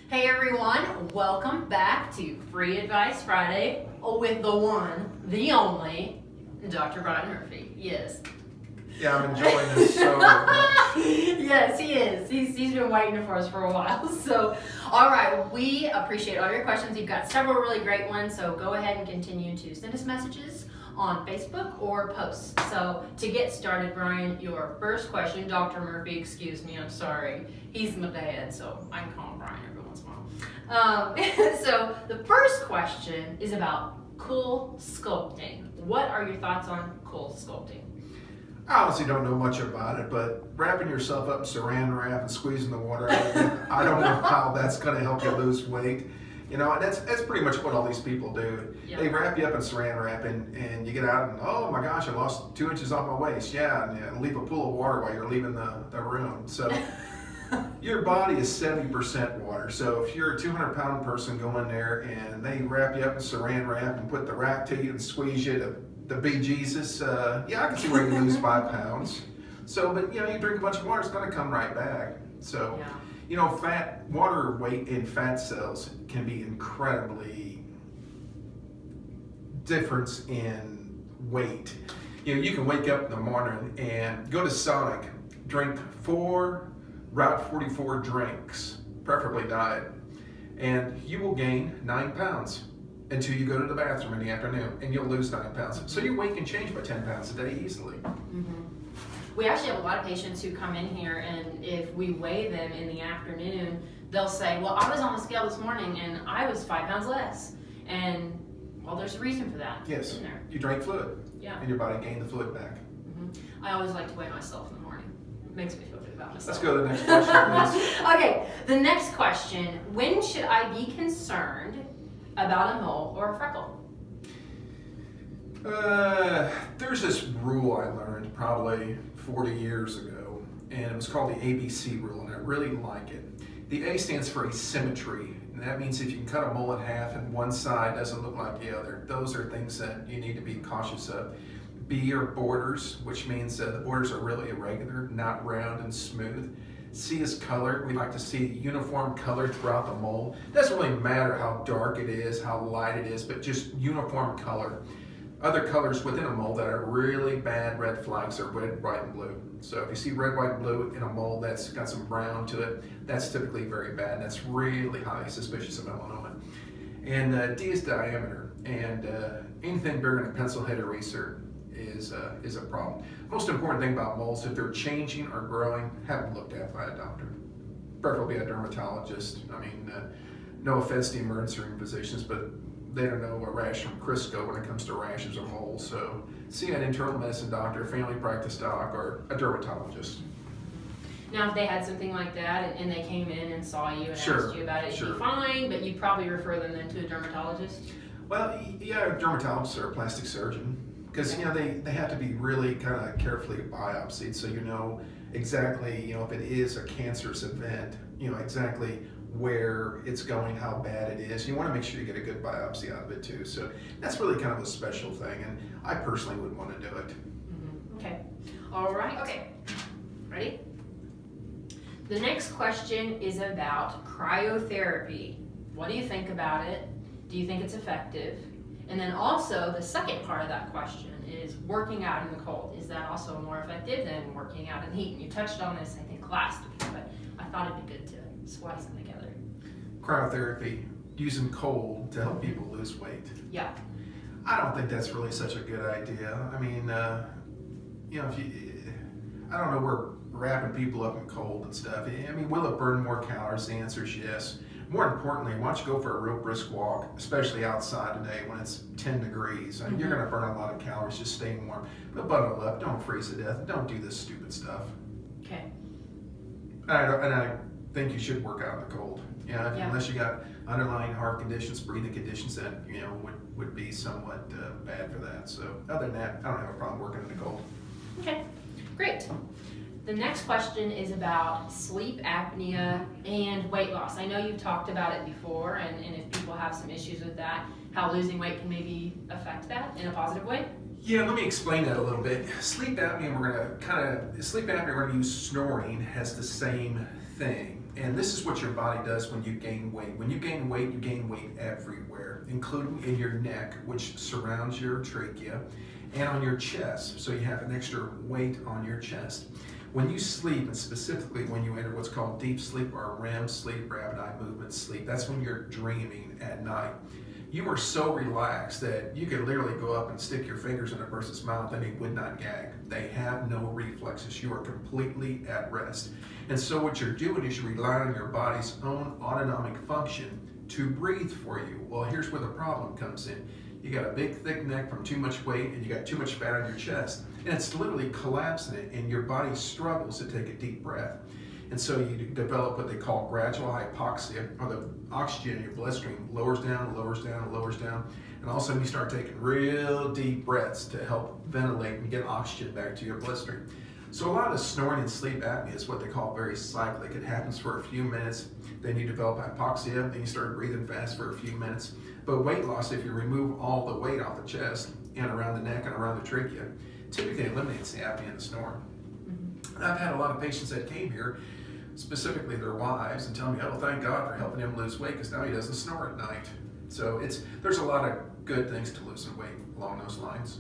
Hey everyone, welcome back to Free Advice Friday with the one, the only, Dr. Brian Murphy. Yes. Yeah, I'm enjoying this so much. Yes, he is. He's been waiting for us for a while. So, all right, we appreciate all your questions. You've got several really great ones, so go ahead and continue to send us messages on Facebook or posts. So to get started, Brian, your first question, Dr. Murphy, excuse me, I'm sorry. He's my dad, so I can call him Brian every once in a while. So the first question is about CoolSculpting. What are your thoughts on CoolSculpting? I honestly don't know much about it, but wrapping yourself up in saran wrap and squeezing the water out of it, I don't know how that's going to help you lose weight. You know, that's pretty much what all these people do. Yep. They wrap you up in saran wrap and you get out and, oh my gosh, I lost 2 inches off my waist. Yeah, and leave a pool of water while you're leaving the room. So your body is 70% water. So if you're a 200-pound person, go in there and they wrap you up in saran wrap and put the rack to you and squeeze you to the bejesus, yeah, I can see where you lose 5 pounds. So, but you know, you drink a bunch of water, it's going to come right back. So. Yeah. You know, water weight in fat cells can be incredibly difference in weight. You know, you can wake up in the morning and go to Sonic, drink 4 Route 44 drinks, preferably diet, and you will gain 9 pounds until you go to the bathroom in the afternoon, and you'll lose 9 pounds. So your weight can change by 10 pounds a day easily. Mm-hmm. We actually have a lot of patients who come in here, and if we weigh them in the afternoon, they'll say, well, I was on the scale this morning and I was 5 pounds less. And, well, there's a reason for that. Yes, Isn't there? you drank fluid, Yeah. and your body gained the fluid back. Mm-hmm. I always like to weigh myself in the morning. It makes me feel good about myself. Let's go to the next question, please. Okay, the next question. When should I be concerned about a mole or a freckle? There's this rule I learned probably 40 years ago, and it was called the ABC rule, and I really like it. The A stands for asymmetry, and that means if you can cut a mole in half and one side doesn't look like the other, those are things that you need to be cautious of. B are borders, which means the borders are really irregular, not round and smooth. C is color. We like to see uniform color throughout the mole. It doesn't really matter how dark it is, how light it is, but just uniform color. Other colors within a mole that are really bad red flags are red, white, and blue. So if you see red, white, and blue in a mole that's got some brown to it, that's typically very bad. That's really highly suspicious of melanoma. And D is diameter, and anything bigger than a pencil head eraser is a problem. Most important thing about moles, if they're changing or growing, have them looked at by a doctor, preferably a dermatologist. I mean, no offense to emergency room physicians, but they don't know a rash from Crisco when it comes to rashes or moles. So see an internal medicine doctor, family practice doc, or a dermatologist. Now, if they had something like that and they came in and saw you and asked you about it, it'd be fine, but you'd probably refer them then to a dermatologist? Well, yeah, a dermatologist or a plastic surgeon. Because, you know, they have to be really kind of carefully biopsied, so you know exactly, you know, if it is a cancerous event, you know, exactly where it's going, how bad it is. You want to make sure you get a good biopsy out of it too. So that's really kind of a special thing, and I personally would want to do it. Mm-hmm. Okay. All right. Okay. Ready? The next question is about cryotherapy. What do you think about it? Do you think it's effective? And then also the second part of that question is working out in the cold. Is that also more effective than working out in the heat? And you touched on this, I think, last week, but I thought it'd be good to splice them together. Cryotherapy, using cold to help people lose weight. Yeah. I don't think that's really such a good idea. I mean, you know, I don't know, we're wrapping people up in cold and stuff. I mean, will it burn more calories? The answer is yes. More importantly, why don't you go for a real brisk walk, especially outside today when it's 10 degrees. I mean, you're going to burn a lot of calories just staying warm. But bundle up, don't freeze to death, don't do this stupid stuff. Okay. And I think you should work out in the cold. Yeah, unless you got underlying heart conditions, breathing conditions that, you know, would be somewhat bad for that. So other than that, I don't have a problem working in the cold. Okay, great. The next question is about sleep apnea and weight loss. I know you've talked about it before, and if people have some issues with that, how losing weight can maybe affect that in a positive way. Yeah, let me explain that a little bit. Sleep apnea, we're going to use snoring as the same thing. And this is what your body does when you gain weight. When you gain weight everywhere, including in your neck, which surrounds your trachea, and on your chest. So you have an extra weight on your chest. When you sleep, and specifically when you enter what's called deep sleep or REM sleep, rapid eye movement sleep, that's when you're dreaming at night. You are so relaxed that you could literally go up and stick your fingers in a person's mouth and they would not gag. They have no reflexes. You are completely at rest. And so what you're doing is you're relying on your body's own autonomic function to breathe for you. Well, here's where the problem comes in. You got a big, thick neck from too much weight, and you got too much fat on your chest, and it's literally collapsing it, and your body struggles to take a deep breath. And so you develop what they call gradual hypoxia, or the oxygen in your bloodstream lowers down, lowers down, lowers down, and all of a sudden you start taking real deep breaths to help ventilate and get oxygen back to your bloodstream. So a lot of snoring and sleep apnea is what they call very cyclic. It happens for a few minutes, then you develop hypoxia, then you start breathing fast for a few minutes. But weight loss, if you remove all the weight off the chest and around the neck and around the trachea, typically eliminates the apnea and the snoring. I've had a lot of patients that came here, specifically their wives, and tell me, oh, thank God for helping him lose weight because now he doesn't snore at night. So there's a lot of good things to losing weight along those lines.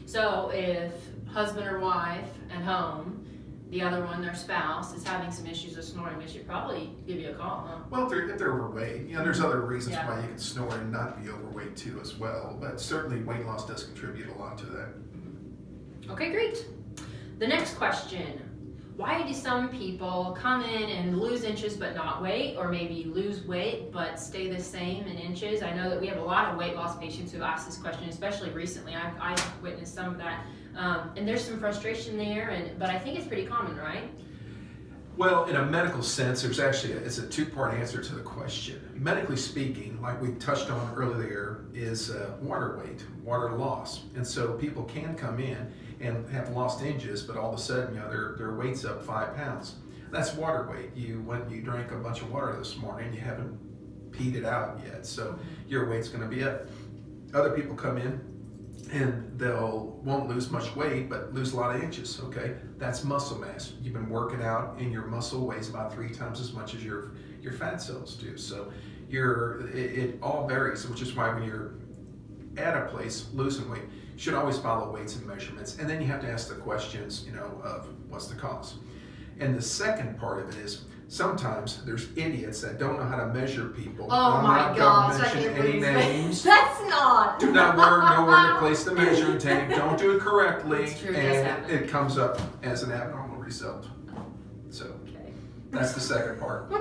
So if husband or wife at home, the other one, their spouse, is having some issues with snoring, they should probably give you a call, huh? Well, if they're overweight, there's other reasons why you can snore and not be overweight too as well. But certainly weight loss does contribute a lot to that. Okay, great. The next question. Why do some people come in and lose inches but not weight, or maybe lose weight but stay the same in inches? I know that we have a lot of weight loss patients who ask this question, especially recently. I've witnessed some of that. And there's some frustration there, but I think it's pretty common, right? Well, in a medical sense, it's a two-part answer to the question. Medically speaking, like we touched on earlier, is water weight, water loss. And so people can come in and have lost inches, but all of a sudden, their weight's up 5 pounds. That's water weight. You drank a bunch of water this morning, you haven't peed it out yet, so your weight's going to be up. Other people come in and won't lose much weight, but lose a lot of inches. Okay, that's muscle mass. You've been working out, and your muscle weighs about 3 times as much as your fat cells do. So it all varies, which is why when you're at a place losing weight, you should always follow weights and measurements, and then you have to ask the questions, of what's the cause. And the second part of it is sometimes there's idiots that don't know how to measure people. Oh my gosh, I can't any believe names. That's not. Do not know where to place the measuring tape. Don't do it correctly, It's true, and it comes up as an abnormal result. So Okay. that's the second part.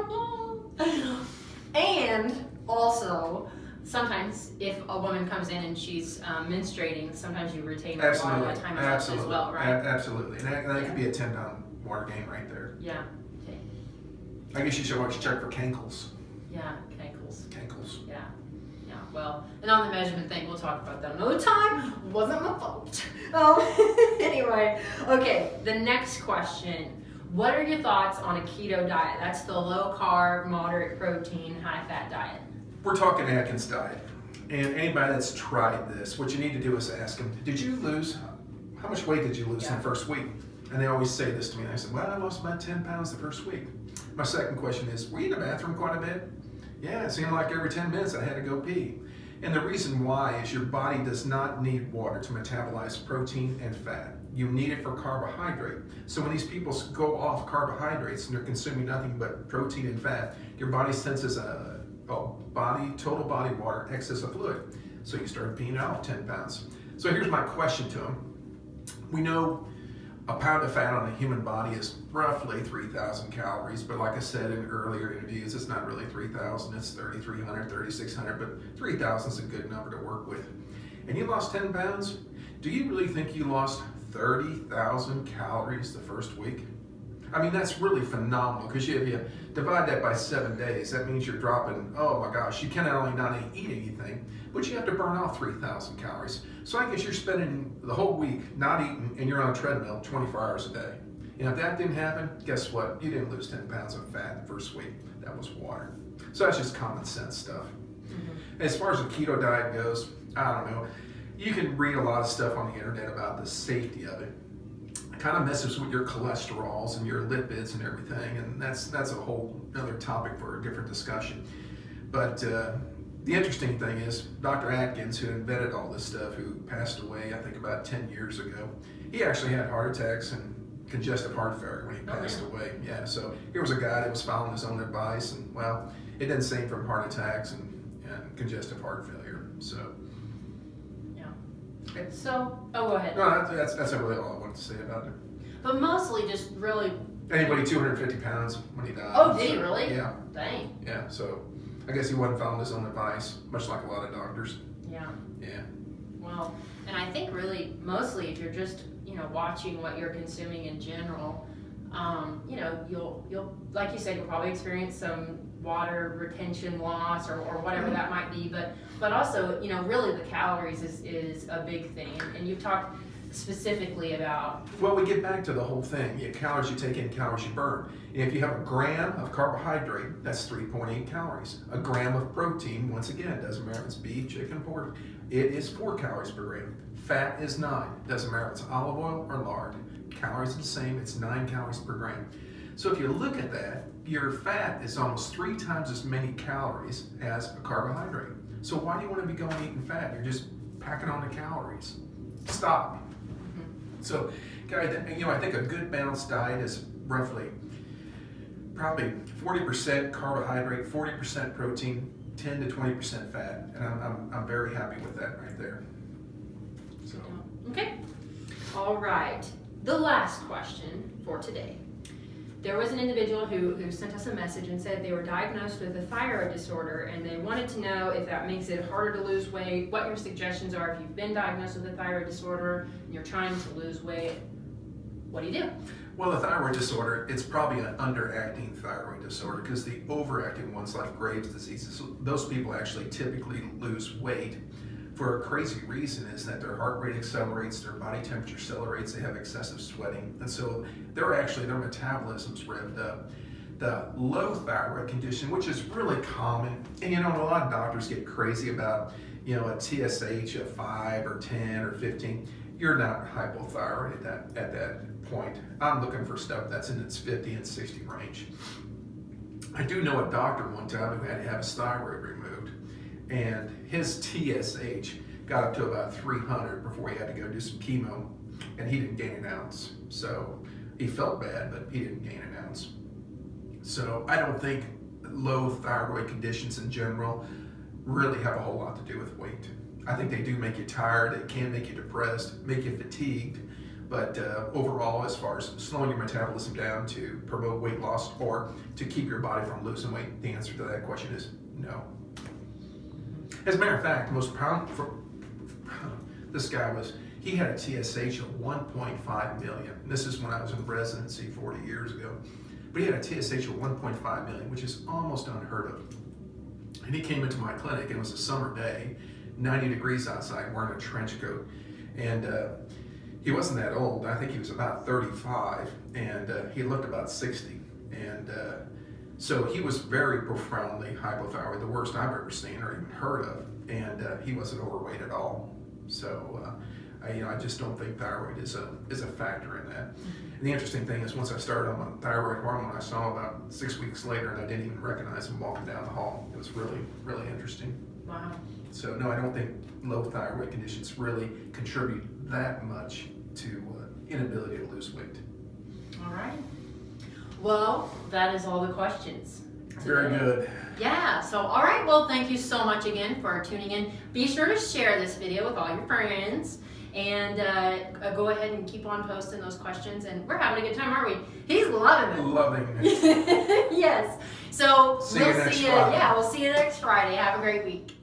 And also, sometimes if a woman comes in and she's menstruating, sometimes you retain a lot of that time as well, right? Absolutely, and that could be a 10-pound water gain right there. Yeah. Okay. I guess you should always check for cankles. Yeah, cankles. Cankles. Yeah. Yeah. Well, and on the measurement thing, we'll talk about that another time. Wasn't my fault. Anyway, okay. The next question. What are your thoughts on a keto diet? That's the low carb, moderate protein, high fat diet. We're talking Atkins diet, and anybody that's tried this, what you need to do is ask them, how much weight did you lose in the first week? And they always say this to me, and I said, well, I lost about 10 pounds the first week. My second question is, were you in the bathroom quite a bit? Yeah, it seemed like every 10 minutes I had to go pee. And the reason why is your body does not need water to metabolize protein and fat. You need it for carbohydrate. So when these people go off carbohydrates and they're consuming nothing but protein and fat, your body senses a total body water, excess of fluid. So you start peeing out 10 pounds. So here's my question to them. We know a pound of fat on a human body is roughly 3,000 calories, but like I said in earlier interviews, it's not really 3,000, it's 3,300, 3,600, but 3,000 is a good number to work with. And you lost 10 pounds? Do you really think you lost 30,000 calories the first week? I mean, that's really phenomenal, because if you divide that by 7 days, that means you're dropping, oh my gosh, you cannot only not eat anything, but you have to burn off 3,000 calories. So I guess you're spending the whole week not eating, and you're on a treadmill 24 hours a day. And if that didn't happen, guess what? You didn't lose 10 pounds of fat the first week. That was water. So that's just common sense stuff. As far as the keto diet goes, I don't know. You can read a lot of stuff on the internet about the safety of it. kind of messes with your cholesterols and your lipids and everything, and that's a whole other topic for a different discussion. But the interesting thing is, Dr. Atkins, who invented all this stuff, who passed away, I think about 10 years ago, he actually had heart attacks and congestive heart failure when he passed away. Yeah, so here was a guy that was following his own advice, and well, it didn't save from heart attacks and congestive heart failure. So, yeah. So, oh, go ahead. No, that's really all I wanted to say about it. But mostly just really. Anybody 250 pounds when he died. Oh, did he really? Yeah. Dang. Yeah, so I guess he wasn't following his own advice, much like a lot of doctors. Yeah. Yeah. Well, and I think really mostly if you're just, watching what you're consuming in general, you'll like you said, you'll probably experience some water retention loss or whatever that might be, but also, really the calories is a big thing. And you've talked specifically about. Well, we get back to the whole thing. Calories you take in, calories you burn. And if you have a gram of carbohydrate, that's 3.8 calories. A gram of protein, once again, doesn't matter if it's beef, chicken, pork, it is 4 calories per gram. Fat is 9. Doesn't matter if it's olive oil or lard. Calories are the same, it's 9 calories per gram. So if you look at that, your fat is almost 3 times as many calories as a carbohydrate. So why do you want to be going eating fat? You're just packing on the calories. Stop. So, I think a good balanced diet is roughly probably 40% carbohydrate, 40% protein, 10 to 20% fat, and I'm very happy with that right there. So. Okay. All right. The last question for today. There was an individual who sent us a message and said they were diagnosed with a thyroid disorder, and they wanted to know if that makes it harder to lose weight, what your suggestions are if you've been diagnosed with a thyroid disorder and you're trying to lose weight. What do you do? Well, the thyroid disorder, it's probably an underacting thyroid disorder, because the overacting ones like Graves' disease, those people actually typically lose weight for a crazy reason, is that their heart rate accelerates, their body temperature accelerates, they have excessive sweating, and so their metabolism's revved up. The low thyroid condition, which is really common, and a lot of doctors get crazy about, a TSH of 5 or 10 or 15. You're not hypothyroid at that point. I'm looking for stuff that's in its 50 and 60 range. I do know a doctor one time who had to have his thyroid removed, and his TSH got up to about 300 before he had to go do some chemo, and he didn't gain an ounce. So he felt bad, but he didn't gain an ounce. So I don't think low thyroid conditions in general really have a whole lot to do with weight. I think they do make you tired, it can make you depressed, make you fatigued, but overall, as far as slowing your metabolism down to promote weight loss or to keep your body from losing weight, the answer to that question is no. As a matter of fact, this guy he had a TSH of 1.5 million. This is when I was in residency 40 years ago. But he had a TSH of 1.5 million, which is almost unheard of. And he came into my clinic, and it was a summer day, 90 degrees outside, wearing a trench coat. And he wasn't that old. I think he was about 35, and he looked about 60. And so he was very profoundly hypothyroid, the worst I've ever seen or even heard of, and he wasn't overweight at all. So I just don't think thyroid is a factor in that. And the interesting thing is, once I started on thyroid hormone, I saw him about 6 weeks later, and I didn't even recognize him walking down the hall. It was really, really interesting. Wow. So no, I don't think low thyroid conditions really contribute that much to inability to lose weight. All right. Well, that is all the questions. Very good. Yeah, so all right, well, thank you so much again for tuning in. Be sure to share this video with all your friends, and go ahead and keep on posting those questions, and we're having a good time, aren't we? He's loving it. Loving it. Yes. So See you next Friday. Yeah, we'll see you next Friday. Have a great week.